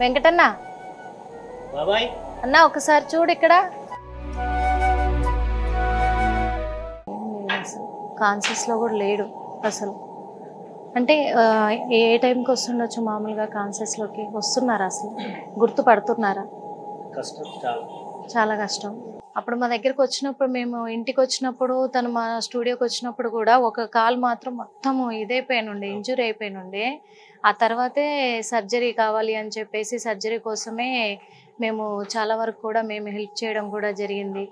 వెంకటన్న బాబాయ్ అన్న ఒకసారి చూడు ఇక్కడ. కాన్షియస్లో కూడా లేడు అసలు. అంటే ఏ టైంకి వస్తుండొచ్చు మామూలుగా కాన్షియస్లోకి? వస్తున్నారా అసలు? గుర్తుపడుతున్నారా? కష్టం, చాలా కష్టం. అప్పుడు మా దగ్గరికి వచ్చినప్పుడు, మేము ఇంటికి వచ్చినప్పుడు, తను మా స్టూడియోకి వచ్చినప్పుడు కూడా ఒక కాల్ మాత్రం మొత్తం ఇదైపోయినుండే, ఇంజురీ అయిపోయినుండే. ఆ తర్వాతే సర్జరీ కావాలి అని చెప్పేసి సర్జరీ కోసమే మేము చాలా వరకు కూడా మేము హెల్ప్ చేయడం కూడా జరిగింది.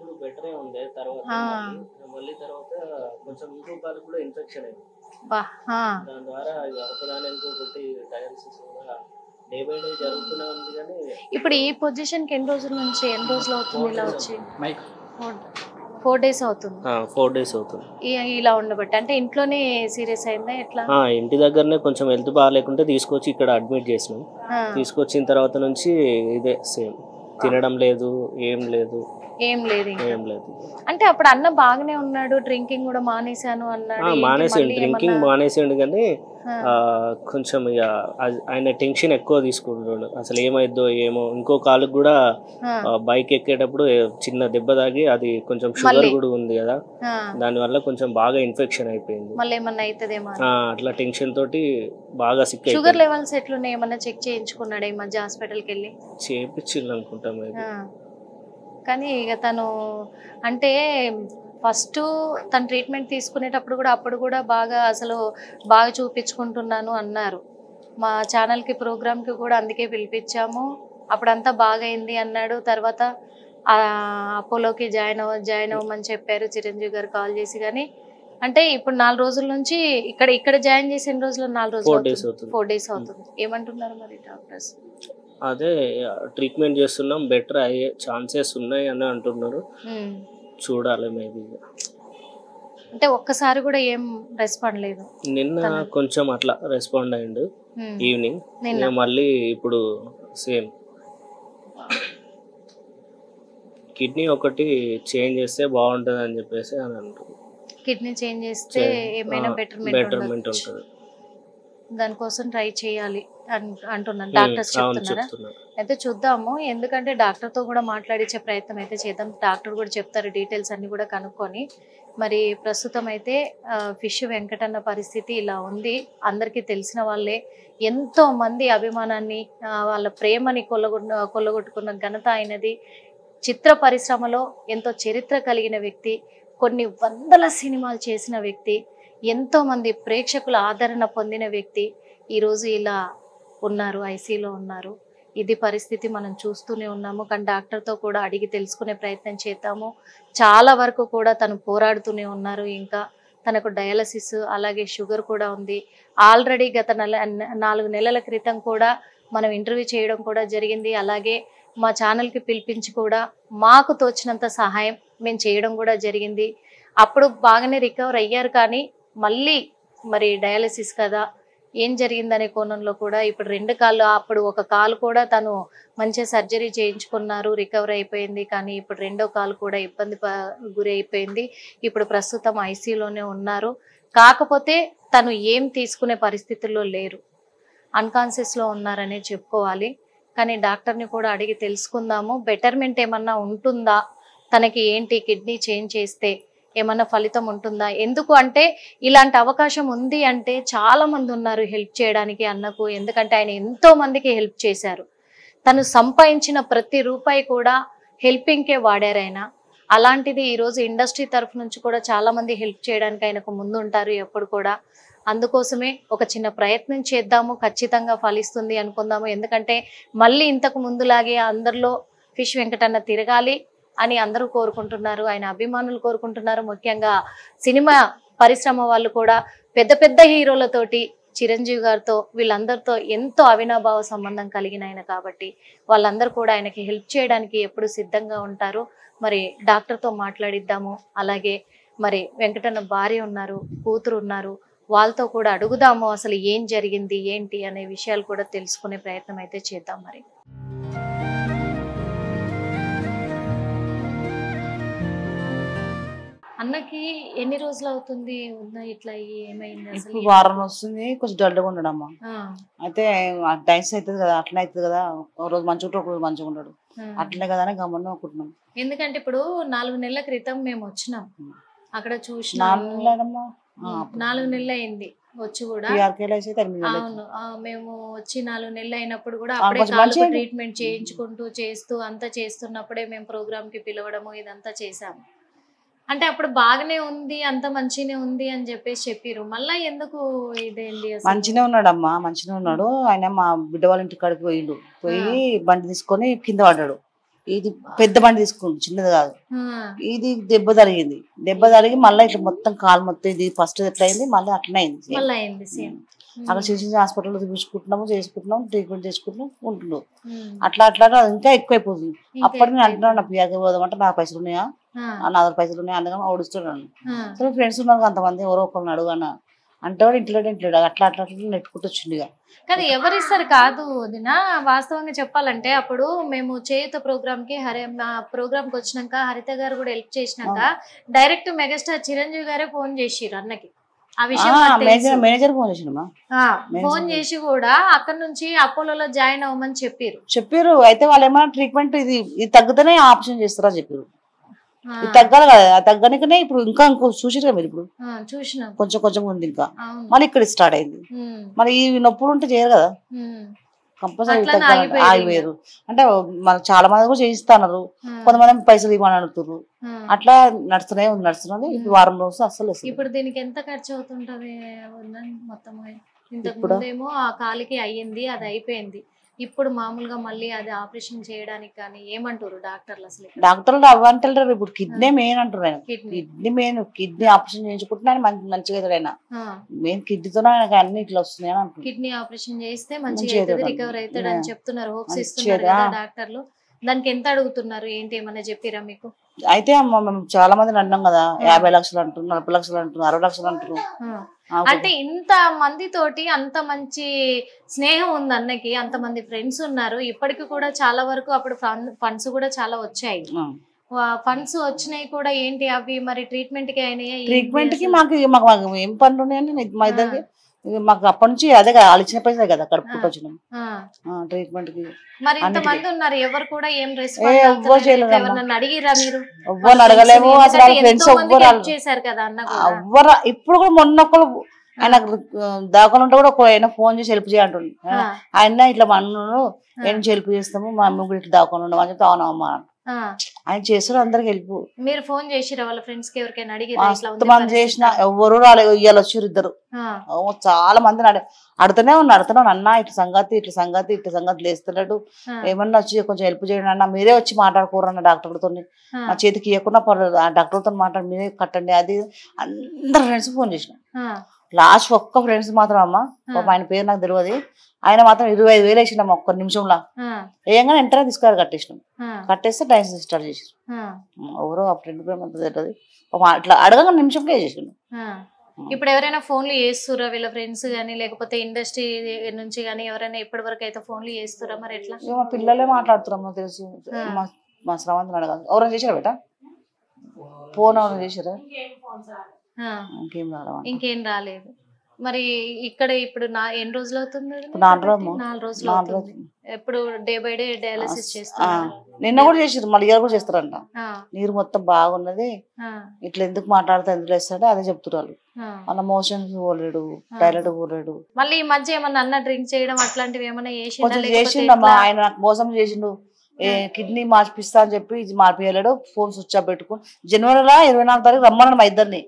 ఇప్పుడు ఈ పొజిషన్ కి ఎన్ని రోజుల నుంచి, ఎన్ని రోజులు అవుతుంది ఇలా వచ్చి? 4 days అవుతుంది. 4 days అవుతుంది ఇలా ఉండబట్టి. అంటే ఇంట్లోనే సీరియస్ అయిందా ఎట్లా? ఇంటి దగ్గరనే కొంచెం హెల్త్ బాగాలేకుంటే తీసుకొచ్చి ఇక్కడ అడ్మిట్ చేసినాం. తీసుకొచ్చిన తర్వాత నుంచి ఇదే సేమ్, తినడం లేదు, ఏం లేదు. అంటే అప్పుడు అన్న బాగానే ఉన్నాడు, డ్రింకింగ్ కూడా మానేశాను అన్నాడు. మానేసాడు, డ్రింకింగ్ మానేసాడు, కానీ కొంచెం ఇక ఆయన టెన్షన్ ఎక్కువ తీసుకుంటున్నాడు. అసలు ఏమైద్దో ఏమో. ఇంకో కాలుకి కూడా బైక్ ఎక్కేటప్పుడు చిన్న దెబ్బ తాగి, అది కొంచెం షుగర్ కూడా ఉంది కదా, దానివల్ల కొంచెం బాగా ఇన్ఫెక్షన్ అయిపోయింది. అట్లా టెన్షన్ తోటి బాగా సిక్. షుగర్ లెవెల్స్ ఎట్లున్నాయి? ఏమన్నా చెక్ చేయించుకున్నాడు ఈ మధ్య హాస్పిటల్కి వెళ్ళి? చేయించింది అనుకుంటాం. కానీ ఇక తను అంటే ఫస్ట్ తను ట్రీట్మెంట్ తీసుకునేటప్పుడు కూడా అప్పుడు కూడా బాగా చూపించుకుంటున్నాను అన్నారు. మా ఛానల్కి ప్రోగ్రామ్కి కూడా అందుకే పిలిపించాము. అప్పుడంతా బాగా అయింది అన్నాడు. తర్వాత అపోలోకి జాయిన్ అవ్వమని చెప్పారు చిరంజీవి గారు కాల్ చేసి. కానీ అంటే ఇప్పుడు 4 రోజుల నుంచి ఇక్కడ జాయిన్ చేసి ఎన్ని రోజులు? 4 రోజులు, 4 days అవుతుంది. ఏమంటున్నారు మరి డాక్టర్స్? అదే ట్రీట్మెంట్ చేస్తున్నాం, బెటర్ అయ్యే ఛాన్సెస్ ఉన్నాయి అని అంటున్నారు. చూడాలి, మేబీ. అంటే ఒక్కసారి కూడా ఏం రెస్పాండ్ లేదు. నిన్న కొంచెం అట్లా రెస్పాండ్ అయ్యిండు ఈవినింగ్. మళ్ళీ ఇప్పుడు సేమ్. కిడ్నీ ఒకటి చేంజ్ చేస్తే బాగుంటుంది అని చెప్పేసి అని అంటారు. కిడ్నీ చేంజ్ చేస్తే ఏమైనా బెటర్మెంట్ ఉంటుంది, దానికోసం ట్రై చేయాలి అంటున్నాను. డాక్టర్స్ చెప్తున్నారా? అయితే చూద్దాము. ఎందుకంటే డాక్టర్తో కూడా మాట్లాడించే ప్రయత్నం అయితే చేద్దాం. డాక్టర్ కూడా చెప్తారు డీటెయిల్స్ అన్ని కూడా కనుక్కొని. మరి ప్రస్తుతం అయితే ఫిష్ వెంకటన్న పరిస్థితి ఇలా ఉంది. అందరికీ తెలిసిన వాళ్ళే, ఎంతో మంది అభిమానాన్ని, వాళ్ళ ప్రేమని కొల్లగొట్టుకున్న ఘనత అయినది. చిత్ర పరిశ్రమలో ఎంతో చరిత్ర కలిగిన వ్యక్తి, కొన్ని వందల సినిమాలు చేసిన వ్యక్తి, ఎంతో మంది ప్రేక్షకుల ఆదరణ పొందిన వ్యక్తి ఈరోజు ఇలా ఉన్నారు, ఐసీలో ఉన్నారు. ఇది పరిస్థితి మనం చూస్తూనే ఉన్నాము. కానీ డాక్టర్తో కూడా అడిగి తెలుసుకునే ప్రయత్నం చేద్దాము. చాలా వరకు కూడా తను పోరాడుతూనే ఉన్నారు. ఇంకా తనకు డయాలసిస్, అలాగే షుగర్ కూడా ఉంది. ఆల్రెడీ గత 4 నెలల క్రితం కూడా మనం ఇంటర్వ్యూ చేయడం కూడా జరిగింది. అలాగే మా ఛానల్కి పిలిపించి కూడా మాకు తోచినంత సహాయం మేము చేయడం కూడా జరిగింది. అప్పుడు బాగానే రికవర్ అయ్యారు. కానీ మళ్ళీ మరి డయాలసిస్ కదా, ఏం జరిగిందనే కోణంలో కూడా ఇప్పుడు 2 కాళ్ళు, అప్పుడు ఒక కాలు కూడా తను మంచిగా సర్జరీ చేయించుకున్నారు, రికవర్ అయిపోయింది. కానీ ఇప్పుడు 2వ కాలు కూడా ఇబ్బంది గురి అయిపోయింది. ఇప్పుడు ప్రస్తుతం ఐసీలోనే ఉన్నారు. కాకపోతే తను ఏం తీసుకునే పరిస్థితుల్లో లేరు, అన్కాన్షియస్లో ఉన్నారనే చెప్పుకోవాలి. కానీ డాక్టర్ని కూడా అడిగి తెలుసుకుందాము. బెటర్మెంట్ ఏమన్నా ఉంటుందా, తనకి ఏంటి, కిడ్నీ చేంజ్ చేస్తే ఏమన్నా ఫలితం ఉంటుందా? ఎందుకు అంటే ఇలాంటి అవకాశం ఉంది అంటే చాలా మంది ఉన్నారు హెల్ప్ చేయడానికి అన్నకు. ఎందుకంటే ఆయన ఎంతో మందికి హెల్ప్ చేశారు. తను సంపాదించిన ప్రతి రూపాయి కూడా హెల్పింగ్కే వాడారు ఆయన. అలాంటిది ఈరోజు ఇండస్ట్రీ తరఫు నుంచి కూడా చాలా మంది హెల్ప్ చేయడానికి ఆయనకు ముందు ఉంటారు ఎప్పుడు కూడా. అందుకోసమే ఒక చిన్న ప్రయత్నం చేద్దాము, ఖచ్చితంగా ఫలిస్తుంది అనుకుందాము. ఎందుకంటే మళ్ళీ ఇంతకు ముందులాగే అందరిలో ఫిష్ వెంకటన్న తిరగాలి అని అందరూ కోరుకుంటున్నారు, ఆయన అభిమానులు కోరుకుంటున్నారు. ముఖ్యంగా సినిమా పరిశ్రమ వాళ్ళు కూడా పెద్ద పెద్ద హీరోలతోటి, చిరంజీవి గారితో, వీళ్ళందరితో ఎంతో అవినాభావ సంబంధం కలిగిన ఆయన కాబట్టి వాళ్ళందరూ కూడా ఆయనకి హెల్ప్ చేయడానికి ఎప్పుడు సిద్ధంగా ఉంటారు. మరి డాక్టర్తో మాట్లాడిద్దాము. అలాగే మరి వెంకటన్న భార్య ఉన్నారు, కూతురు ఉన్నారు, వాళ్ళతో కూడా అడుగుదాము అసలు ఏం జరిగింది ఏంటి అనే విషయాలు కూడా తెలుసుకునే ప్రయత్నం అయితే చేద్దాం. మరి అన్నకి ఎన్ని రోజులు అవుతుంది ఇట్లా ఏమైంది అసలు? ఇప్పుడు వారం వస్తుంది, కొంచెం డల్గా ఉండడమ్మా. అయితే టైమ్స్ అవుతుంది కదా, అట్లా అవుతుంది కదా, ఒక రోజు మంచిగా ఉంటాడు, ఒక రోజు మంచిగా ఉంటాడు, అట్లనే కదా అని గమ్మని అనుకుంటున్నాం. ఎందుకంటే ఇప్పుడు 4 నెలల క్రితం మేము వచ్చినాం, అక్కడ చూసినాము. 4 నెలలు అయింది వచ్చి కూడా. అవును, మేము వచ్చి 4 నెలలు అయినప్పుడు కూడా అప్పుడే కాళ్ళకు ట్రీట్మెంట్ చేయించుకుంటూ చేస్తూ అంతా చేస్తున్నప్పుడే మేము ప్రోగ్రామ్ కి పిలవడము ఇదంతా చేసాము. అంటే అప్పుడు బాగానే ఉంది, అంత మంచినే ఉంది అని చెప్పారు. మళ్ళా ఎందుకు ఇదేంటి? మంచినే ఉన్నాడమ్మా, మంచినే ఉన్నాడు. ఆయన మా బిడ్డ వాళ్ళ ఇంటి కాడికి పోయి బండి తీసుకొని కింద పడ్డాడు. ఇది పెద్ద బండి తీసుకుంటు, చిన్నది కాదు. ఇది దెబ్బ తగిలి మళ్ళీ ఇట్లా మొత్తం కాలు మొత్తం ఇది ఫస్ట్ ఎట్లా అయింది, మళ్ళీ అట్లనే అయింది. అక్కడ చిన్న చిన్న హాస్పిటల్లో చేసుకుంటున్నాము, ట్రీట్మెంట్ చేసుకుంటున్నాం, ఉంటున్నాం. అట్లా ఇంకా ఎక్కువైపోతుంది. అప్పటికి నేను అంటున్నాను, నా పియాకి పోదామంటే నా పైసలు ఉన్నాయా, నా దగ్గర పైసలు ఉన్నాయా, అందుకని ఓడిస్తున్నాను. సరే ఫ్రెండ్స్ ఉన్నారు అంతమంది, ఎవరో ఒకరిని అడుగునా అంటే వాడు ఇంట్లో అట్లా నెట్టుకుంటూ వచ్చింది. కానీ ఎవరిస్తారు కాదు వదినా, వాస్తవంగా చెప్పాలంటే అప్పుడు మేము చేయుత ప్రోగ్రామ్ కి ప్రోగ్రామ్ కి వచ్చినాక హరిత గారు కూడా హెల్ప్ చేసినాక డైరెక్ట్ మెగాస్టార్ చిరంజీవి గారే ఫోన్ చేసిర్రు అన్నకి. ఆ విషయం మేనేజర్ ఫోన్ చేసినమ్మా, ఫోన్ చేసి కూడా అక్కడ నుంచి అపోలోలో జాయిన్ అవ్వమని చెప్పారు. అయితే వాళ్ళు ఏమైనా ట్రీట్మెంట్ ఇది తగ్గితేనే ఆప్షన్ చేస్తారా చెప్పారు. తగ్గాలి కదా, తగ్గనికనే ఇప్పుడు ఇంకా చూసిరు కదా మీరు, ఇప్పుడు కొంచెం కొంచెం ఉంది, ఇంకా మళ్ళీ ఇక్కడ స్టార్ట్ అయింది. మరి ఈ నొప్పులు ఉంటే చేయరు కదా, కంపల్సరీ ఆగిపోయారు. అంటే మన చాలా మంది కూడా చేయిస్తున్నారు, కొంతమంది పైసలు ఇవ్వని అడుగుతున్నారు. అట్లా నడుస్తున్నది. ఇప్పుడు వారం రోజులు అసలు. ఇప్పుడు దీనికి ఎంత ఖర్చు అవుతుంటది మొత్తం? ఇంతకు ముందేమో ఆ కాలికి అయ్యింది, అది అయిపోయింది. ఇప్పుడు మామూలుగా మళ్ళీ అది ఆపరేషన్ చేయడానికి కానీ ఏమంటారు డాక్టర్లు? అసలు డాక్టర్లు అవ్వంటారు. ఇప్పుడు కిడ్నీ మెయిన్ అంటారు, ఆయన కిడ్నీ ఆపరేషన్ చేయించుకుంటున్నా మంచిగా అవుతాడు. మెయిన్ కిడ్నీతోనే ఆయనకి అన్ని ఇట్లా వస్తున్నాయి అంటారు. కిడ్నీ ఆపరేషన్ చేస్తే మంచిగా రికవర్ అవుతాడు అని చెప్తున్నారు, హోప్స్ ఇస్తున్నారు కదా డాక్టర్లు. దానికి ఎంత అడుగుతున్నారు ఏంటి, ఏమన్నా చెప్పిరా మీకు? అయితే మేము చాలా మందిని అన్నాం కదా, 50 లక్షలు అంటున్నారు, 40 లక్షలు అంటున్నారు, 60 లక్షలు అంటున్నారు. అంటే ఇంత మంది తోటి అంత మంచి స్నేహం ఉంది అన్నకి, అంత మంది ఫ్రెండ్స్ ఉన్నారు. ఇప్పటికి కూడా చాలా వరకు అప్పుడు ఫండ్స్ కూడా చాలా వచ్చాయి. ఫండ్స్ వచ్చినాయి కూడా, ఏంటి అవి మరి ట్రీట్మెంట్ కి అయినాయి? ట్రీట్మెంట్ కి మాకు ఏం పనులు ఉన్నాయని మా ఇద్దరికి, మాకు అప్పటి నుంచి అదే కదా, వాళ్ళు ఇచ్చిన పైసే కదా కడుపుకుంటూ వచ్చినాం ట్రీట్మెంట్ కి. మరి ఇంతమంది ఉన్నారు, ఎవరు కూడా ఏం రెస్పాన్స్ అడిగిరా మీరు? ఎవ్వరు అడగలేము అసలు, ఫ్రెండ్స్ చేశారు కదా అన్న. ఎవ్వరు ఇప్పుడు కూడా మొన్న ఒకరు ఆయన దాకా ఉంటే కూడా ఆయన ఫోన్ చేసి హెల్ప్ చేయంటుండే. ఆయన ఇట్లా మన్ను ఏం హెల్ప్ చేస్తాము, మా అమ్మ కూడా ఇట్లా దాకా ఉండడం అని చెప్తే అవునమ్మా ఆయన చేస్తారు. అందరికి హెల్ప్. మీరు ఫోన్ చేసిరా వాళ్ళ ఫ్రెండ్స్ కి ఎవరికైనా? మంది చేసిన ఎవరు రాలేదు, ఇవాళ వచ్చారు ఇద్దరు. చాలా మందిని అడుగుతూనే ఉన్నాను, అన్న ఇట్లా సంగతి లేస్తున్నాడు, ఏమన్నా వచ్చి కొంచెం హెల్ప్ చేయండి అన్న, మీరే వచ్చి మాట్లాడుకోరు అన్న డాక్టర్లతో, నా చేతికి ఇవ్వకుండా పర్లేదు, ఆ డాక్టర్తో మాట్లాడి మీరే కట్టండి అది. అందరు ఫ్రెండ్స్ ఫోన్ చేసిన. లాస్ట్ ఒక్క ఫ్రెండ్స్ మాత్రం అమ్మ, ఆయన పేరు నాకు తెలియదు, ఆయన మాత్రం 25,000 వేసినాం ఒక్క నిమిషంలో. ఏయంగానే వెంటనే తీసుకురా కట్టేసినాం. కట్టేస్తే టైం స్టార్ట్ చేసారు. ఎవరో ఆ ఫ్రెండ్ పేరు అంత తెలియదు, అట్లా అడగగా నిమిషంకే చేసాను. ఇప్పుడు ఎవరైనా ఫోన్లు చేస్తురా వీళ్ళ ఫ్రెండ్స్ గానీ, లేకపోతే ఇండస్ట్రీ నుంచి గానీ ఎవరైనా ఇప్పటి వరకు అయితే ఫోన్లు చేస్తురా? మరి ఎట్లా? మా పిల్లలే మాట్లాడుతున్నాం తెలుసు. మా శ్రవంతిని అడగాలి, ఎవరైనా చేసారా బేట ఫోన్? ఎవరైనా చేసారా? ఇంకేం రాలేదు. మరి ఇక్కడ ఇప్పుడు ఎన్ని రోజులు అవుతుంది? 4 రోజులు అవుతుంది. ఎప్పుడు డే బై డే డయాలసిస్ చేస్తారు. నిన్న కూడా చేసారు, మళ్ళీ ఇయర్ కూడా చేస్తారంట. నీరు మొత్తం బాగున్నది, ఇట్లా ఎందుకు మాట్లాడితే ఎందుకు వేస్తాడో అదే చెప్తున్నారు. మన మోషన్స్ పోలేడు, టాయిలెట్ పోలేడు. మళ్ళీ ఈ మధ్య ఏమన్నా అన్న డ్రింక్ చేయడం అట్లాంటివి ఏమన్నా చేసిండమ్మా. ఆయన నాకు మోసం చేసిండు, కిడ్నీ మార్పిస్తా అని చెప్పి మార్పియలేడు. ఫోన్ స్విచ్ ఆఫ్ పెట్టుకుని జనవరిలో 24వ తారీఖు రమ్మన్నాడు మా ఇద్దరిని.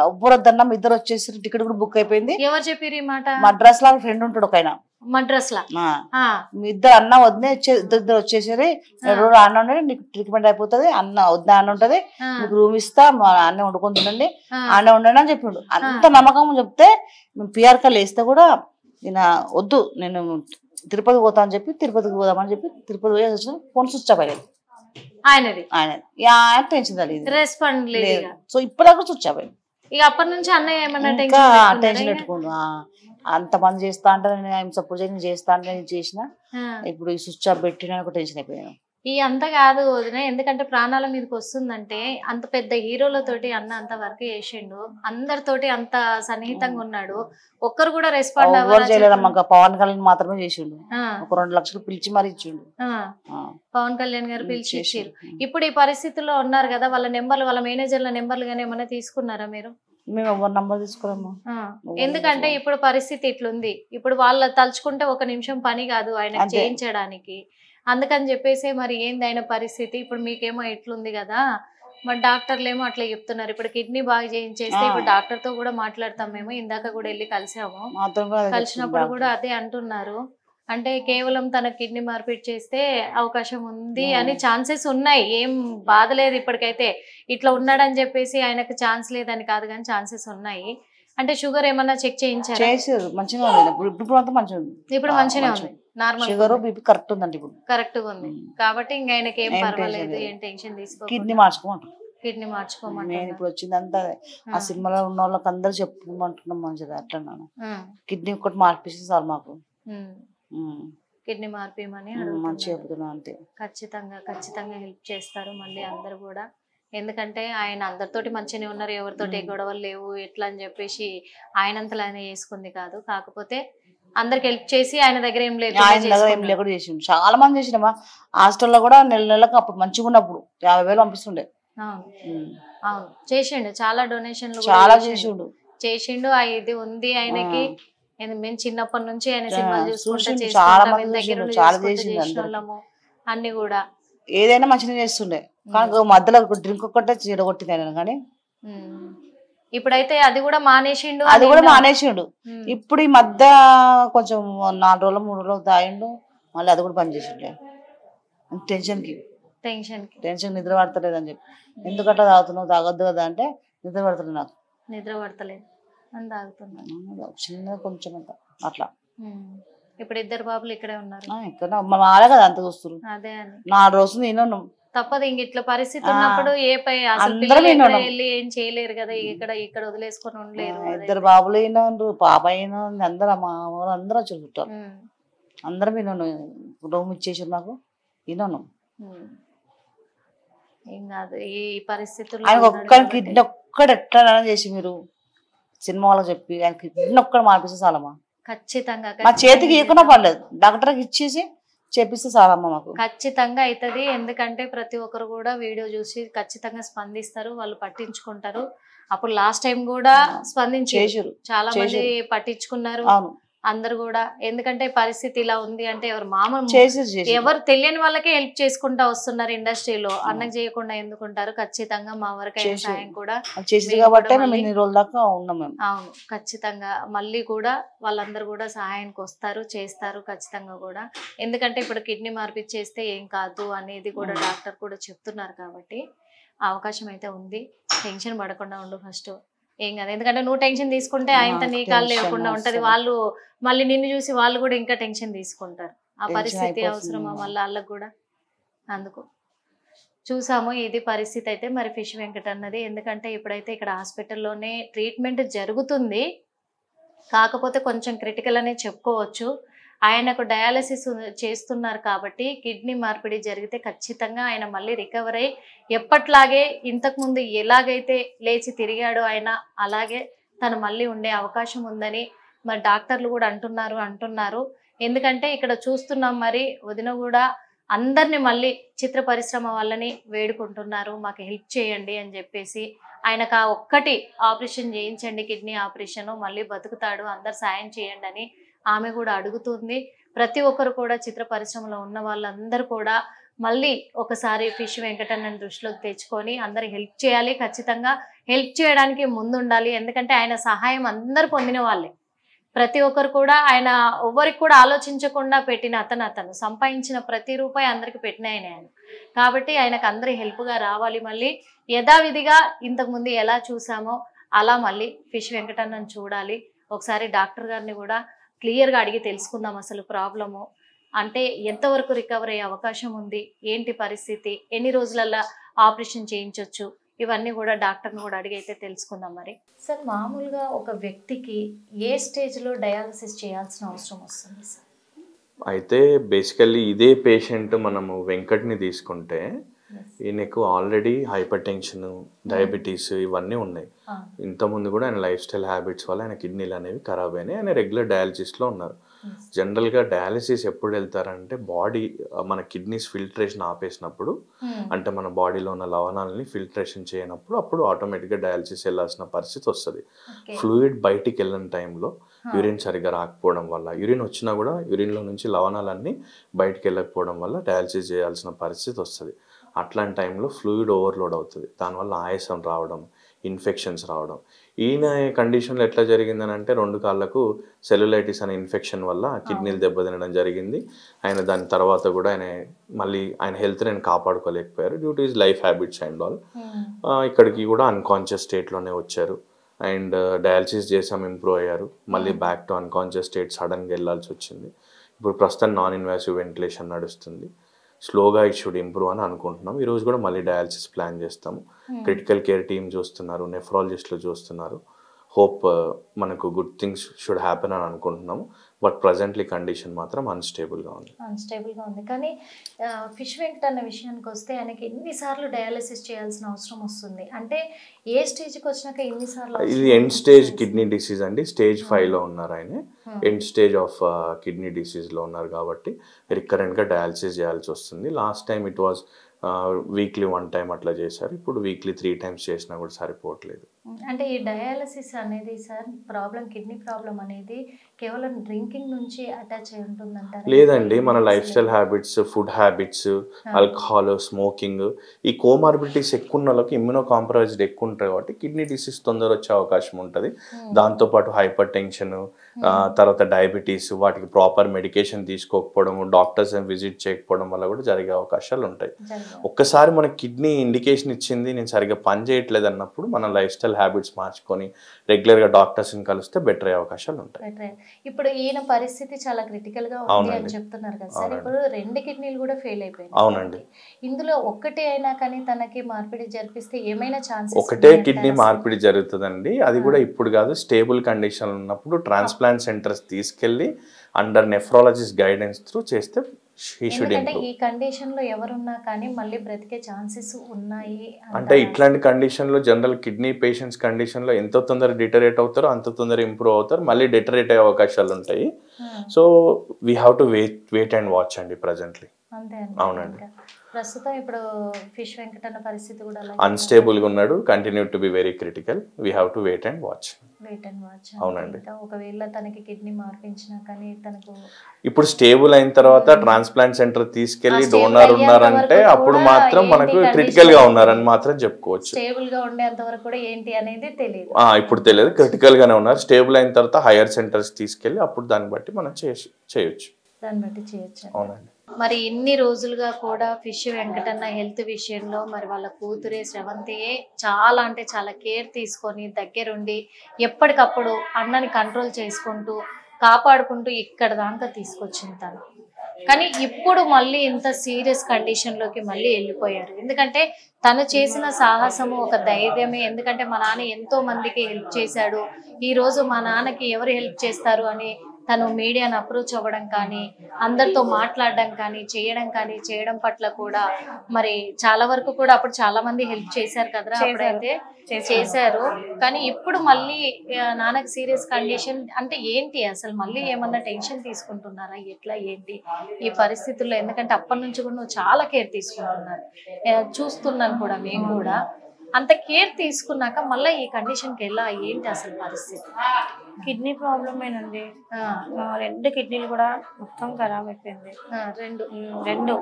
ఎవ్వరొద్దన్నా ఇద్దరు వచ్చేసి టికెట్ కూడా బుక్ అయిపోయింది. ఎవరు చెప్పారు ఈ మాట? మద్రాస్ లో ఫ్రెండ్ ఉంటాడు ఒక ఆయన, మద్రాస్ లో. మీ ఇద్దరు అన్న వద్దే ఇద్దరు వచ్చేసరి అన్న ఉండే, నీకు ట్రీట్మెంట్ అయిపోతుంది, అన్న వద్దా అన్న ఉంటది, మీకు రూమ్ ఇస్తా, అన్న వండుకొని తినండి, అన్న ఉండండి అని చెప్పిండు. అంత నమ్మకం చెప్తే మేము పిఆర్కల్ వేస్తే కూడా ఈయన వద్దు, నేను తిరుపతి పోతా అని చెప్పి తిరుపతికి పోదామని చెప్పి తిరుపతి పోయి వచ్చిన. ఫోన్ స్విచ్ ఆఫ్ అయ్యాడు ఆయన టెన్షన్ లేదు. సో ఇప్పటిదాకా స్విచ్ ఆఫ్ అయ్యాడు. అప్పటి నుంచి అన్నయ్య ఏమన్నా టెన్షన్ పెట్టుకుంటు, అంతమంది చేస్తా అంటే నేను సపోర్ట్ చేసి చేస్తా అంటే నేను చేసిన, ఇప్పుడు ఈ స్విచ్ ఆఫ్ పెట్టిన ఒక టెన్షన్ అయిపోయాను. ఈ అంత కాదు వదిన, ఎందుకంటే ప్రాణాల మీదకి వస్తుందంటే అంత పెద్ద హీరోలతోటి అన్న అంత వర్క్ చేసిండు, అందరితోటి అంత సన్నిహితంగా ఉన్నాడు, ఒక్కరు కూడా రెస్పాండ్ ఎవరు చేయలేదమ్మా. పవన్ కళ్యాణ్ మాత్రమే చేసిండు, ఒక 2 లక్షలు పిలిచి మరి ఇచ్చిండు. పవన్ కళ్యాణ్ గారు పిలిచి ఇచ్చారు. ఇప్పుడు ఈ పరిస్థితుల్లో ఉన్నారు కదా, వాళ్ళ నెంబర్లు, వాళ్ళ మేనేజర్ల నెంబర్లు కానీ ఏమైనా తీసుకున్నారా మీరు? మేము ఎవరు నంబర్ తీసుకురాము. ఎందుకంటే ఇప్పుడు పరిస్థితి ఇట్లుంది, ఇప్పుడు వాళ్ళ తలుచుకుంటే 1 నిమిషం పని కాదు ఆయన చేయించడానికి. అందుకని చెప్పేసి మరి ఏంది ఆయన పరిస్థితి, ఇప్పుడు మీకేమో ఇట్లుంది కదా, మరి డాక్టర్లు ఏమో అట్లా చెప్తున్నారు. ఇప్పుడు కిడ్నీ బాగా చేయించేస్తే ఇప్పుడు డాక్టర్ తో కూడా మాట్లాడతాం మేము, ఇందాక కూడా వెళ్ళి కలిసాము, కలిసినప్పుడు కూడా అదే అంటున్నారు. అంటే కేవలం తన కిడ్నీ మార్పిడి చేస్తే అవకాశం ఉంది అని ఛాన్సెస్ ఉన్నాయి, ఏం బాధ లేదు ఇప్పటికైతే. ఇట్లా ఉన్నాడని చెప్పేసి ఆయనకు ఛాన్స్ లేదని కాదు కానీ ఛాన్సెస్ ఉన్నాయి. అంటే షుగర్ ఏమన్నా చెక్ చేయించారు? మంచిగా ఉంది, ఇప్పుడు అంతా మంచిగా ఉంది, ఇప్పుడు మంచిగా ఉంది, నార్మల్ షుగర్ బీపీ కరెక్ట్ ఉందండి, ఇప్పుడు కరెక్ట్ గా ఉంది. కాబట్టి ఇంకా ఆయనకి ఏం పర్వాలేదు, ఏం టెన్షన్ తీసుకో. కిడ్నీ మార్చుకోమంటారు, కిడ్నీ మార్చుకోమంటారు. నేను ఇప్పుడు వచ్చిందంతా ఆ సినిమాలో ఉన్న వాళ్ళకి అందరూ చెప్పుకోమంటున్నాం మంచిగా. అట్లా కిడ్నీ ఒకటి మార్పిస్తే చాలు మాకు, కిడ్నీ మార్పిమని మంచిగా చెప్తున్నా అంతే. ఖచ్చితంగా ఖచ్చితంగా హెల్ప్ చేస్తారు మళ్ళీ అందరు కూడా. ఎందుకంటే ఆయన అందరితోటి మంచిగానే ఉన్నారు, ఎవరితోటి గొడవలు లేవు ఎట్లా అని చెప్పేసి ఆయనంతలో ఆయన చేసుకుంది కాదు. కాకపోతే అందరికి హెల్ప్ చేసి ఆయన దగ్గర ఏం లేదు, ఆయన దగ్గర ఏం లేకుండా చేసిండు. చాలా మంది చేసినమా హాస్టల్లో కూడా నెలకు అప్పుడు మంచిగా ఉన్నప్పుడు 50,000 పంపిస్తుండే. అవును చేసిండు, చాలా డొనేషన్లు చాలా చేసిండు. ఇది ఉంది ఆయనకి. మేము చిన్నప్పటి నుంచి ఆయన సినిమాలు చూసుకుంటూ అన్ని కూడా ఏదైనా మంచిగా చేస్తుండే, కానీ మధ్యలో డ్రింక్ ఒక్కటే చెడగొట్టింది ఆయన. కానీ ఇప్పుడైతే అది కూడా మానేసిండు, ఇప్పుడు ఈ మధ్య కొంచెం 4 రోజులు 3 రోజులు తాగిండు, మళ్ళీ అది కూడా పని చేసిండే. టెన్షన్ నిద్ర పడతలేదని చెప్పి, ఎందుకట్లా తాగుతున్నావు, తాగొద్దు కదా అంటే నిద్ర పడతలేదు, నాకు నిద్ర పడతలేదు అని తాగుతున్నాను చిన్న కొంచెం అట్లా. ఇప్పుడు 2 బాబులు ఇక్కడే ఉన్నారు, ఇక్కడ మాలే కదా అంత చూస్తారు. అదే అని 4 రోజులు నేను తప్పదు, ఇంక ఇట్లా పరిస్థితి ఉన్నప్పుడు వెళ్ళి ఏం చేయలేరు కదా, ఇక్కడ వదిలేసుకొని ఉండలేరు. 2 బాబులు అయినా పాప అయినా అందరూ మా ఊరు అందరూ వచ్చి చుట్టారు, అందరం విన్నాను. రూమ్ ఇచ్చేసి నాకు విన్నాను. ఏం కాదు ఈ పరిస్థితుల్లో ఆయన ఒక్కడికి కిడ్నీ ఒక్కడు ఎట్లా చేసి మీరు సినిమా వాళ్ళకి చెప్పి ఆయన కిడ్నీ ఒక్కడు మార్పిస్తే చాలమ్మా. ఖచ్చితంగా మా చేతికి ఇవ్వకుండా పర్లేదు, డాక్టర్కి ఇచ్చేసి చేపిస్తే చాలమ్మా మాకు. ఖచ్చితంగా అవుతుంది. ఎందుకంటే ప్రతి ఒక్కరు కూడా వీడియో చూసి ఖచ్చితంగా స్పందిస్తారు, వాళ్ళు పట్టించుకుంటారు. అప్పుడు లాస్ట్ టైం కూడా స్పందించారు, చాలా మంది పట్టించుకున్నారు అందరు కూడా. ఎందుకంటే పరిస్థితి ఇలా ఉంది అంటే ఎవరు తెలియని వాళ్ళకే హెల్ప్ చేసుకుంటా వస్తున్నారు ఇండస్ట్రీలో, అన్నకు చేయకుండా ఎందుకుంటారు. ఖచ్చితంగా మా వరకైనా సాయం కూడా అవును ఖచ్చితంగా మళ్ళీ కూడా వాళ్ళందరూ కూడా సహాయానికి వస్తారు, చేస్తారు ఖచ్చితంగా కూడా. ఎందుకంటే ఇప్పుడు కిడ్నీ మార్పిచ్చేస్తే ఏం కాదు అనేది కూడా డాక్టర్ కూడా చెప్తున్నారు కాబట్టి అవకాశం అయితే ఉంది. టెన్షన్ పడకుండా ఉండు ఫస్ట్, ఏం కాదు. ఎందుకంటే నువ్వు టెన్షన్ తీసుకుంటే ఆయనతో నీ కాళ్ళు లేకుండా ఉంటది, వాళ్ళు మళ్ళీ నిన్ను చూసి వాళ్ళు కూడా ఇంకా టెన్షన్ తీసుకుంటారు. ఆ పరిస్థితి అవసరమా మళ్ళీ వాళ్ళకు కూడా. అందుకు చూసాము ఇది పరిస్థితి అయితే మరి ఫిష్ వెంకట్ అన్నది. ఎందుకంటే ఇప్పుడైతే ఇక్కడ హాస్పిటల్లోనే ట్రీట్మెంట్ జరుగుతుంది, కాకపోతే కొంచెం క్రిటికల్ అనే చెప్పుకోవచ్చు. ఆయనకు డయాలసిస్ చేస్తున్నారు కాబట్టి కిడ్నీ మార్పిడి జరిగితే ఖచ్చితంగా ఆయన మళ్ళీ రికవర్ అయ్యి ఎప్పట్లాగే ఇంతకుముందు ఎలాగైతే లేచి తిరిగాడో ఆయన అలాగే తను మళ్ళీ ఉండే అవకాశం ఉందని మరి డాక్టర్లు కూడా అంటున్నారు. ఎందుకంటే ఇక్కడ చూస్తున్నాం మరి వదిన కూడా అందరిని మళ్ళీ చిత్ర పరిశ్రమ వాళ్ళని వేడుకుంటున్నారు, మాకు హెల్ప్ చేయండి అని చెప్పేసి. ఆయనకు ఆ ఒక్కటి ఆపరేషన్ చేయించండి, కిడ్నీ ఆపరేషన్, మళ్ళీ బతుకుతాడు, అందరు సాయం చేయండి అని ఆమె కూడా అడుగుతుంది. ప్రతి ఒక్కరు కూడా చిత్ర పరిశ్రమలో ఉన్న వాళ్ళందరూ కూడా మళ్ళీ ఒకసారి ఫిష్ వెంకటన్నని దృష్టిలోకి తెచ్చుకొని అందరు హెల్ప్ చేయాలి. ఖచ్చితంగా హెల్ప్ చేయడానికి ముందుండాలి. ఎందుకంటే ఆయన సహాయం అందరు పొందిన వాళ్ళే, ప్రతి ఒక్కరు కూడా ఆయన ఎవ్వరికి కూడా ఆలోచించకుండా పెట్టిన అతను సంపాదించిన ప్రతి రూపాయి అందరికి పెట్టిన ఆయన. కాబట్టి ఆయనకు అందరి హెల్ప్గా రావాలి. మళ్ళీ యథావిధిగా ఇంతకుముందు ఎలా చూసామో అలా మళ్ళీ ఫిష్ వెంకటన్నని చూడాలి. ఒకసారి డాక్టర్ గారిని కూడా క్లియర్గా అడిగి తెలుసుకుందాం అసలు ప్రాబ్లము అంటే ఎంతవరకు రికవర్ అయ్యే అవకాశం ఉంది, ఏంటి పరిస్థితి, ఎన్ని రోజులల్లో ఆపరేషన్ చేయించవచ్చు, ఇవన్నీ కూడా డాక్టర్ని కూడా అడిగి అయితే తెలుసుకుందాం. మరి సార్ మామూలుగా ఒక వ్యక్తికి ఏ స్టేజ్లో డయాలసిస్ చేయాల్సిన అవసరం వస్తుంది సార్? అయితే బేసికల్లీ ఇదే పేషెంట్ మనము వెంకట్ని తీసుకుంటే ఈయనకు ఆల్రెడీ హైపర్ టెన్షన్, డయాబెటీస్ ఇవన్నీ ఉన్నాయి. ఇంతకుముందు కూడా ఆయన లైఫ్ స్టైల్ హ్యాబిట్స్ వల్ల ఆయన కిడ్నీలు అనేవి ఖరాబ్ అయినాయి. ఆయన రెగ్యులర్ డయాలసిస్లో ఉన్నారు. జనరల్గా డయాలసిస్ ఎప్పుడు వెళ్తారంటే బాడీ మన కిడ్నీస్ ఫిల్టరేషన్ ఆపేసినప్పుడు, అంటే మన బాడీలో ఉన్న లవణాలని ఫిల్టరేషన్ చేయనప్పుడు అప్పుడు ఆటోమేటిక్గా డయాలసిస్ వెళ్ళాల్సిన పరిస్థితి వస్తుంది. ఫ్లూయిడ్ బయటికి వెళ్ళిన టైంలో యూరిన్ సరిగ్గా రాకపోవడం వల్ల, యూరిన్ వచ్చినా కూడా యూరిన్లో నుంచి లవణాలన్నీ బయటికి వెళ్ళకపోవడం వల్ల డయాలసిస్ చేయాల్సిన పరిస్థితి వస్తుంది. అట్లాంటి టైంలో ఫ్లూయిడ్ ఓవర్లోడ్ అవుతుంది. దానివల్ల ఆయాసం రావడం, ఇన్ఫెక్షన్స్ రావడం. ఈయన కండిషన్లో ఎట్లా జరిగిందని అంటే 2 కాళ్ళకు సెల్యులైటిస్ అనే ఇన్ఫెక్షన్ వల్ల కిడ్నీలు దెబ్బతినడం జరిగింది. ఆయన దాని తర్వాత కూడా ఆయన హెల్త్ని ఆయన కాపాడుకోలేకపోయారు due to his life habits and all. ఇక్కడికి కూడా అన్కాన్షియస్ స్టేట్లోనే వచ్చారు. అండ్ డయాలసిస్ చేసాం, ఇంప్రూవ్ అయ్యారు. మళ్ళీ బ్యాక్ టు అన్కాన్షియస్ స్టేట్ సడన్గా వెళ్ళాల్సి వచ్చింది. ఇప్పుడు ప్రస్తుతం నాన్ ఇన్వాసివ్ వెంటిలేషన్ నడుస్తుంది. స్లోగా ఇట్ షుడ్ ఇంప్రూవ్ అని అనుకుంటున్నాం. ఈరోజు కూడా మళ్ళీ డయాలసిస్ ప్లాన్ చేస్తాము. క్రిటికల్ కేర్ టీమ్ చూస్తున్నారు, నెఫ్రాలజిస్టులు చూస్తున్నారు. హోప్ మనకు గుడ్ థింగ్స్ షుడ్ హ్యాపెన్ అని అనుకుంటున్నాము. బట్ ప్రజెంట్లీ కండిషన్ మాత్రం అన్స్టేబుల్గా ఉంది. కానీ ఫిష్ వెంకట్ అన్న విషయానికి వస్తే ఆయనకి ఎన్నిసార్లు డయాలసిస్ చేయాల్సిన అవసరం వస్తుంది? అంటే ఏ స్టేజ్కి వచ్చినాక ఎన్నిసార్లు? ఇది ఎండ్ స్టేజ్ కిడ్నీ డిసీజ్ అండి. స్టేజ్ 5లో ఉన్నారు ఆయన. ఎండ్ స్టేజ్ ఆఫ్ కిడ్నీ డిసీజ్లో ఉన్నారు కాబట్టి రికరెంట్గా డయాలసిస్ చేయాల్సి వస్తుంది. Last time it was weekly 1 time అట్లా చేశారు. ఇప్పుడు వీక్లీ 3 టైమ్స్ చేసినా కూడా సరిపోవట్లేదు. అంటే ఈ డయాలసిస్ అనేది సార్ కిడ్నీ ప్రాబ్లం అనేది కేవలం డ్రింకింగ్ నుంచి అటాచ్ అయి ఉంటుందంటారా? లేదండి, మన life style habits, food habits, alcohol, smoking, ఈ కోమార్బిడిటీస్ ఎక్కువ ఉన్న వాళ్ళకి ఇమ్యూనో కాంప్రమైజ్డ్ ఎక్కువ ఉంటాయి కాబట్టి కిడ్నీ డిసీజ్ తొందర వచ్చే అవకాశం ఉంటుంది. దాంతోపాటు హైపర్ టెన్షన్, తర్వాత డయాబెటీస్, వాటికి ప్రాపర్ మెడికేషన్ తీసుకోకపోవడం, డాక్టర్స్ విజిట్ చేయకపోవడం వల్ల కూడా జరిగే అవకాశాలు ఉంటాయి. ఒక్కసారి మన కిడ్నీ ఇండికేషన్ ఇచ్చింది నేను సరిగ్గా పని చేయట్లేదు అన్నప్పుడు మన లైఫ్ స్టైల్ హ్యాబిట్స్ మార్చుకొని రెగ్యులర్గా డాక్టర్స్ని కలిస్తే బెటర్ అయ్యే అవకాశాలు ఉంటాయి. ఇప్పుడు ఈయన పరిస్థితి చాలా క్రిటికల్ గా ఉంది అని చెప్తున్నారు కదా సార్. ఇప్పుడు 2 కిడ్నీలు కూడా ఫెయిల్ అయిపోయాయి. అవునండి. ఇందులో ఒక్కటే అయినా కానీ తనకి మార్పిడి జరిపిస్తే ఏమైనా ఛాన్సెస్? ఒకటే కిడ్నీ మార్పిడి జరుగుతుందండి. అది కూడా ఇప్పుడు కాదు, స్టేబుల్ కండిషన్ ఉన్నప్పుడు ట్రాన్స్ప్లాంట్ సెంటర్స్ తీసుకెళ్లి అండర్ నెఫ్రాలజిస్ట్ గైడెన్స్ త్రూ చేస్తే ఈ కండిషన్ లో ఎవరున్నా కానీ మళ్ళీ బ్రతికే ఛాన్సెస్ ఉన్నాయి. అంటే ఇట్లాంటి కండిషన్ లో జనరల్ కిడ్నీ పేషెంట్స్ కండిషన్ లో ఎంత తొందర డిటరేట్ అవుతారో అంత తొందర ఇంప్రూవ్ అవుతారు, మళ్ళీ డిటరేట్ అయ్యే అవకాశాలు ఉంటాయి. So we have to wait and watch అండి ప్రెజెంట్లీ. అవునండి. ప్రస్తుతం ఇప్పుడు ఫిష్ వెంకట్ అన్న పరిస్థితి కూడా అన్స్టేబుల్ గా ఉన్నాడు. Continue to be very critical. We have to wait and watch. అవునండి. ఒకవేళ తనకి కిడ్నీ మార్పించినా కానీ తనకు ఇప్పుడు స్టేబుల్ అయిన తర్వాత ట్రాన్స్ప్లాంట్ సెంటర్ తీసుకెళ్లి డోనర్ ఉన్నారంటే అప్పుడు మాత్రం మనకు క్రిటికల్ గా ఉన్నారని మాత్రం చెప్పుకోవచ్చు. స్టేబుల్ గా ఉండేంత వరకు కూడా ఏంటి అనేది తెలియదు. ఇప్పుడు తెలియదు, క్రిటికల్ గానే ఉన్నారు. స్టేబుల్ అయిన తర్వాత హైయర్ సెంటర్స్ తీసుకెళ్లి అప్పుడు దాన్ని బట్టి మనం చేయొచ్చు. అవునండి. మరి ఇన్ని రోజులుగా కూడా ఫిష్ వెంకటన్న హెల్త్ విషయంలో మరి వాళ్ళ కూతురే శ్రవంతియే చాలా అంటే చాలా కేర్ తీసుకొని దగ్గరుండి ఎప్పటికప్పుడు అన్నని కంట్రోల్ చేసుకుంటూ కాపాడుకుంటూ ఇక్కడ దాకా తీసుకొచ్చింది తను. కానీ ఇప్పుడు మళ్ళీ ఇంత సీరియస్ కండిషన్లోకి మళ్ళీ వెళ్ళిపోయారు. ఎందుకంటే తను చేసిన సాహసము ఒక ధైర్యమే. ఎందుకంటే మా నాన్న ఎంతో మందికి హెల్ప్ చేశాడు, ఈరోజు మా నాన్నకి ఎవరు హెల్ప్ చేస్తారు అని తను మీడియాను అప్రోచ్ అవ్వడం కానీ, అందరితో మాట్లాడడం కానీ, చేయడం పట్ల కూడా మరి చాలా వరకు కూడా అప్పుడు చాలా మంది హెల్ప్ చేశారు కదరా, అప్పుడైతే చేశారు. కానీ ఇప్పుడు మళ్ళీ నాన్నకి సీరియస్ కండిషన్ అంటే ఏంటి అసలు? మళ్ళీ ఏమన్నా టెన్షన్ తీసుకుంటున్నారా? ఎట్లా ఏంటి ఈ పరిస్థితుల్లో? ఎందుకంటే అప్పటి నుంచి కూడా నువ్వు చాలా కేర్ తీసుకుంటున్నారు, చూస్తున్నాను కూడా మేము కూడా. అంత కేర్ తీసుకున్నాక మళ్ళీ ఈ కండిషన్కి ఎలా ఏంటి అసలు పరిస్థితి? కిడ్నీ ప్రాబ్లమేనండి. 2 కిడ్నీలు కూడా మొత్తం ఖరాబ్ అయిపోయింది. రెండు.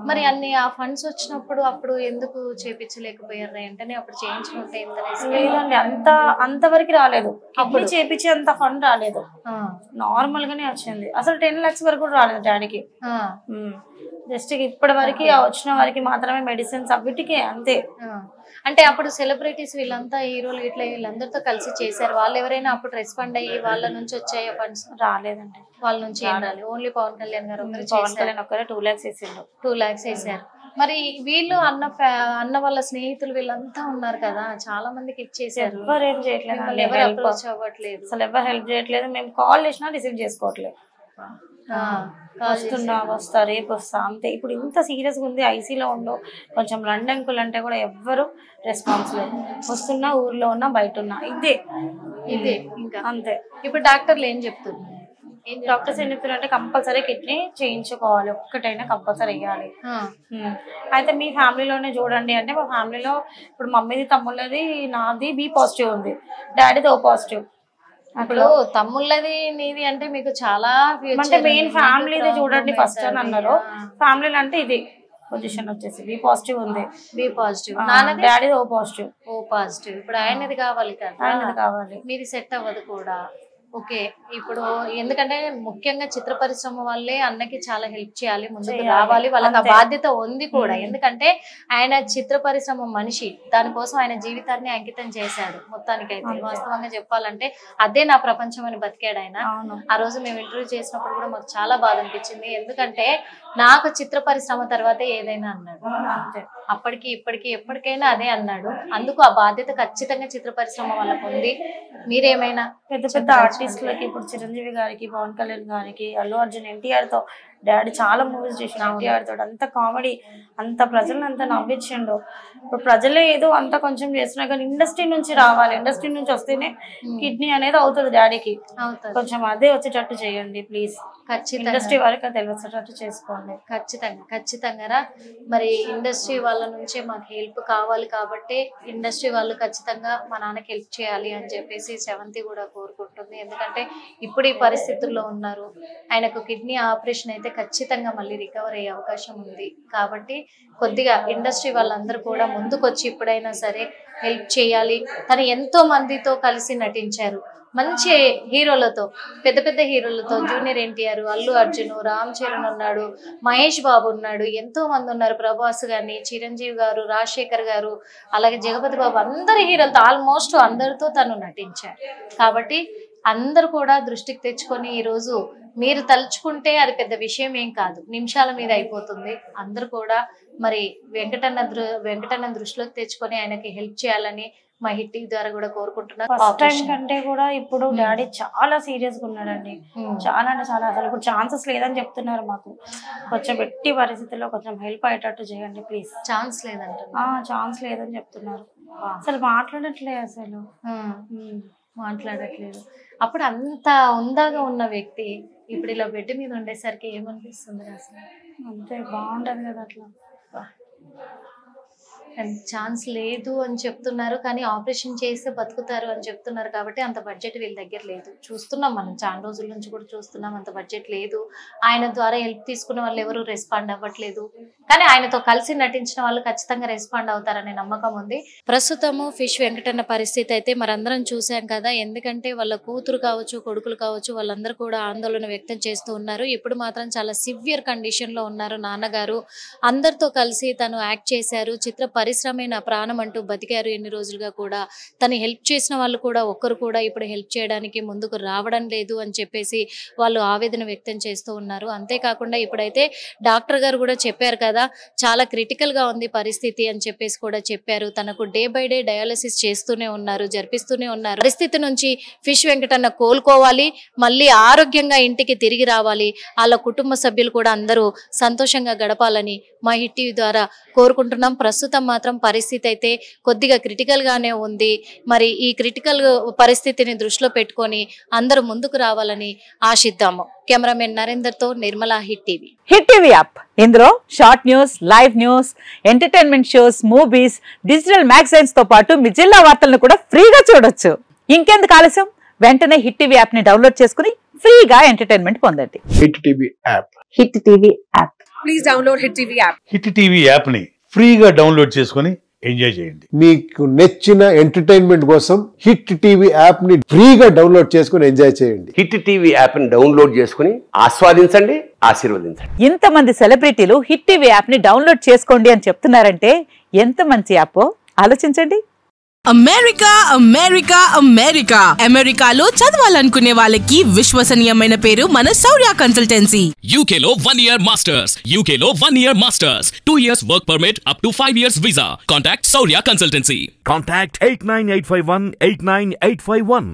మరి అన్ని ఆ ఫండ్స్ వచ్చినప్పుడు అప్పుడు ఎందుకు చేపించలేకపోయారు? వెంటనే అప్పుడు చేయించుకుంటే లేదండి, అంతవరకు రాలేదు. అప్పుడు చేపించే అంత ఫండ్ రాలేదు, నార్మల్ గానే వచ్చింది. అసలు 10 lakhs వరకు కూడా రాలేదు డాడీకి. జస్ట్ ఇప్పటి వరకు వచ్చిన వారికి మాత్రమే మెడిసిన్స్ అవిటికే అంతే. అంటే అప్పుడు సెలబ్రిటీస్ వీళ్ళంతా హీరోలు ఇట్లా వీళ్ళందరితో కలిసి చేశారు. వాళ్ళు ఎవరైనా అప్పుడు రెస్పాండ్ అయ్యి వాళ్ళ నుంచి వచ్చాయో ఫండ్స్? రాలేదండి, వాళ్ళ నుంచి ఏం రాలేదు. ఓన్లీ పవన్ కళ్యాణ్ గారు ఒకరే 2 lakhs వేసిండు. 2 lakhs వేసారు. మరి వీళ్ళు అన్న వాళ్ళ స్నేహితులు వీళ్ళంతా ఉన్నారు కదా, చాలా మందికి ఇచ్చేసారు. ఎవరు ఏం చేయట్లేదు, ఎవరు అప్రోచ్ అవ్వట్లేదు, అసలు ఎవరు హెల్ప్ చేయట్లేదు. మేము కాల్ చేసినా రిసీవ్ చేసుకోవట్లేదు. వస్తా రేపు వస్తా అంతే. ఇప్పుడు ఇంత సీరియస్గా ఉంది, ఐసీలో ఉండు, కొంచెం రండి అంకుల్ అంటే కూడా ఎవ్వరు రెస్పాన్స్ లేదు. వస్తున్నా, ఊర్లో ఉన్నా, బయట ఉన్నా, ఇదే ఇంకా అంతే. ఇప్పుడు డాక్టర్లు ఏం చెప్తున్నారు? డాక్టర్స్ ఏం చెప్తున్నారంటే కంపల్సరీ కిడ్నీ చేయించుకోవాలి, ఒక్కటైనా కంపల్సరీ వేయాలి. అయితే మీ ఫ్యామిలీలోనే చూడండి అంటే, మా ఫ్యామిలీలో ఇప్పుడు మమ్మీది తమ్ముళ్ళది నాది B పాజిటివ్ ఉంది, డాడీది O పాజిటివ్. ఇప్పుడు తమ్ముళ్ళది నీది అంటే మీకు చాలా అంటే మెయిన్ ఫ్యామిలీది చూడండి ఫస్ట్ అని అన్నారు. ఫ్యామిలీలో అంటే ఇది పొజిషన్ వచ్చేసి B పాజిటివ్ ఉంది, B పాజిటివ్, డాడీది O పాజిటివ్. ఇప్పుడు ఆయనది కావాలి కదా, ఆయనది కావాలి, మీది సెట్ అవ్వదు కూడా. ఓకే, ఇప్పుడు ఎందుకంటే ముఖ్యంగా చిత్ర పరిశ్రమ వాళ్ళే అన్నకి చాలా హెల్ప్ చేయాలి, ముందుకు రావాలి, వాళ్ళకి ఆ బాధ్యత ఉంది కూడా. ఎందుకంటే ఆయన చిత్ర పరిశ్రమ మనిషి, దానికోసం ఆయన జీవితాన్ని అంకితం చేశాడు మొత్తానికైతే. వాస్తవంగా చెప్పాలంటే అదే నా ప్రపంచం అని బతికాడు ఆయన. ఆ రోజు మేము ఇంటర్వ్యూ చేసినప్పుడు కూడా మాకు చాలా బాధ అనిపించింది, ఎందుకంటే నాకు చిత్ర పరిశ్రమ తర్వాతే ఏదైనా అన్నాడు. అప్పటికి ఇప్పటికి ఎప్పటికైనా అదే అన్నాడు. అందుకు ఆ బాధ్యత ఖచ్చితంగా చిత్ర పరిశ్రమ వాళ్ళకు ఉంది. మీరేమైనా పెద్ద పెద్ద ఆర్టిస్టులకి, ఇప్పుడు చిరంజీవి గారికి, పవన్ కళ్యాణ్ గారికి, అల్లు అర్జున్, ఎన్టీఆర్ తో డాడీ చాలా మూవీస్ చేసిండు, ఎన్టీఆర్ తోటి అంత కామెడీ, అంత ప్రజలను అంత నవ్వించిండు. ఇప్పుడు ప్రజలే ఏదో అంత కొంచెం చేస్తున్నా కానీ ఇండస్ట్రీ నుంచి రావాలి, ఇండస్ట్రీ నుంచి వస్తేనే కిడ్నీ అనేది అవుతుంది డాడీకి. కొంచెం అదే వచ్చేటట్టు చేయండి ప్లీజ్, ఇండస్ట్రీ వరకు తెలిసేటట్టు చేసుకోండి. ఖచ్చితంగా మరి ఇండస్ట్రీ వాళ్ళ నుంచే మాకు హెల్ప్ కావాలి కాబట్టి ఇండస్ట్రీ వాళ్ళు ఖచ్చితంగా మా నాన్నకి హెల్ప్ చేయాలి అని చెప్పేసి సెవంతి కూడా కోరుకుంటుంది. ఎందుకంటే ఇప్పుడు ఈ పరిస్థితుల్లో ఉన్నారు, ఆయనకు కిడ్నీ ఆపరేషన్ అయితే ఖచ్చితంగా మళ్ళీ రికవర్ అయ్యే అవకాశం ఉంది. కాబట్టి కొద్దిగా ఇండస్ట్రీ వాళ్ళందరూ కూడా ముందుకొచ్చి ఇప్పుడైనా సరే హెల్ప్ చేయాలి. తను ఎంతో మందితో కలిసి నటించారు, మంచి హీరోలతో, పెద్ద పెద్ద హీరోలతో, జూనియర్ ఎన్టీఆర్, అల్లు అర్జున్, రామ్ చరణ్ ఉన్నాడు, మహేష్ బాబు ఉన్నాడు, ఎంతో మంది ఉన్నారు, ప్రభాస్ గారిని, చిరంజీవి గారు, రాజశేఖర్ గారు, అలాగే జగపతి బాబు, అందరి హీరోలతో ఆల్మోస్ట్ అందరితో తను నటించాడు. కాబట్టి అందరూ కూడా దృష్టికి తెచ్చుకొని ఈరోజు మీరు తలుచుకుంటే అది పెద్ద విషయం ఏం కాదు, నిమిషాల మీద అయిపోతుంది. అందరూ కూడా మరి వెంకటన్న దృష్టిలోకి తెచ్చుకొని ఆయనకి హెల్ప్ చేయాలని మా హిట్ టీవీ ద్వారా కూడా కోరుకుంటున్నాను. ఫస్ట్ టైం కంటే కూడా ఇప్పుడు డాడీ చాలా సీరియస్ గా ఉన్నాడండి, చాలా అంటే చాలా. అసలు ఇప్పుడు ఛాన్సెస్ లేదని చెప్తున్నారు మాకు, కొంచెం ఎట్టి పరిస్థితుల్లో కొంచెం హెల్ప్ అయ్యేటట్టు చేయండి ప్లీజ్. ఛాన్స్ లేదంట, ఛాన్స్ లేదని చెప్తున్నారు. అసలు మాట్లాడట్లేదు. అప్పుడు అంత ఉందాగా ఉన్న వ్యక్తి ఇప్పుడు ఇలా బెడ్ మీద ఉండేసరికి ఏమనిపిస్తుంది అసలు? అంతే బాగుంటది కదా అట్లా. ఛాన్స్ లేదు అని చెప్తున్నారు, కానీ ఆపరేషన్ చేస్తే బతుకుతారు అని చెప్తున్నారు. కాబట్టి అంత బడ్జెట్ వీళ్ళ దగ్గర లేదు. చూస్తున్నాం మనం, చాలా రోజుల నుంచి కూడా చూస్తున్నాం, అంత బడ్జెట్ లేదు. ఆయన ద్వారా హెల్ప్ తీసుకున్న వాళ్ళు ఎవరు రెస్పాండ్ అవ్వట్లేదు, కానీ ఆయనతో కలిసి నటించిన వాళ్ళు ఖచ్చితంగా రెస్పాండ్ అవుతారనే నమ్మకం ఉంది. ప్రస్తుతము ఫిష్ వెంకటన్న పరిస్థితి అయితే మనందరం చూసాం కదా. ఎందుకంటే వాళ్ళ కూతురు కావచ్చు, కొడుకులు కావచ్చు, వాళ్ళందరూ కూడా ఆందోళన వ్యక్తం చేస్తూ ఉన్నారు. ఇప్పుడు మాత్రం చాలా సివియర్ కండిషన్ లో ఉన్నారు నాన్నగారు. అందరితో కలిసి తను యాక్ట్ చేశారు, చిత్ర పరిశ్రమే నా ప్రాణం అంటూ బతికారు ఎన్ని రోజులుగా కూడా. తను హెల్ప్ చేసిన వాళ్ళు కూడా ఒక్కరు కూడా ఇప్పుడు హెల్ప్ చేయడానికి ముందుకు రావడం లేదు అని చెప్పేసి వాళ్ళు ఆవేదన వ్యక్తం చేస్తూ ఉన్నారు. అంతేకాకుండా ఇప్పుడైతే డాక్టర్ గారు కూడా చెప్పారు కదా, చాలా క్రిటికల్ గా ఉంది పరిస్థితి అని చెప్పేసి కూడా చెప్పారు. తనకు డే బై డే డయాలసిస్ చేస్తూనే ఉన్నారు, జరిపిస్తూనే ఉన్నారు. పరిస్థితి నుంచి ఫిష్ వెంకటన్న కోలుకోవాలి, మళ్ళీ ఆరోగ్యంగా ఇంటికి తిరిగి రావాలి, వాళ్ళ కుటుంబ సభ్యులు కూడా అందరూ సంతోషంగా గడపాలని మా హిట్ టీవీ ద్వారా కోరుకుంటున్నాం. ప్రస్తుతం మాత్రం పరిస్థితి అయితే కొద్దిగా క్రిటికల్ గానే ఉంది. మరి ఈ క్రిటికల్ పరిస్థితిని దృష్టిలో పెట్టుకొని అందరూ ముందుకు రావాలని ఆశిద్దాము. కెమెరామెన్ నరేందర్ తో Nirmala, hit TV. Hit TV app, ఇందులో short news, live news, entertainment shows, movies, digital magazines తో పాటు మీ జిల్లా వార్తలను కూడా ఫ్రీగా చూడొచ్చు. ఇంకెందుకు ఆలస్యం, వెంటనే హిట్ టీవీ యాప్ ని డౌన్లోడ్ చేసుకుని ఫ్రీగా ఎంటర్టైన్మెంట్ పొందండి. Hit TV app. Hit TV app. Please download hit TV app. Hit TV app ని ఫ్రీగా డౌన్లోడ్ చేసుకుని ఎంజాయ్ చేయండి. మీకు నచ్చిన ఎంటర్టైన్మెంట్ కోసం హిట్ టీవీ యాప్ ని ఫ్రీగా డౌన్లోడ్ చేసుకుని ఎంజాయ్ చేయండి. హిట్ టీవీ యాప్ ని డౌన్లోడ్ చేసుకుని ఆస్వాదించండి, ఆశీర్వదించండి. ఇంతమంది సెలబ్రిటీలు హిట్ టీవీ యాప్ ని డౌన్లోడ్ చేసుకోండి అని చెప్తున్నారంటే ఎంత మంచి యాప్ ఆలోచించండి. అమెరికా అమెరికా అమెరికా అమెరికాలో చదవాలనుకునే వాళ్ళకి విశ్వసనీయమైన పేరు మన శౌర్య కన్సల్టెన్సీ. UK లో 1 year masters, UK లో 1 year masters, 2 years work permit up to 5 years visa. Contact Saurya Consultancy. Contact 89851 89851.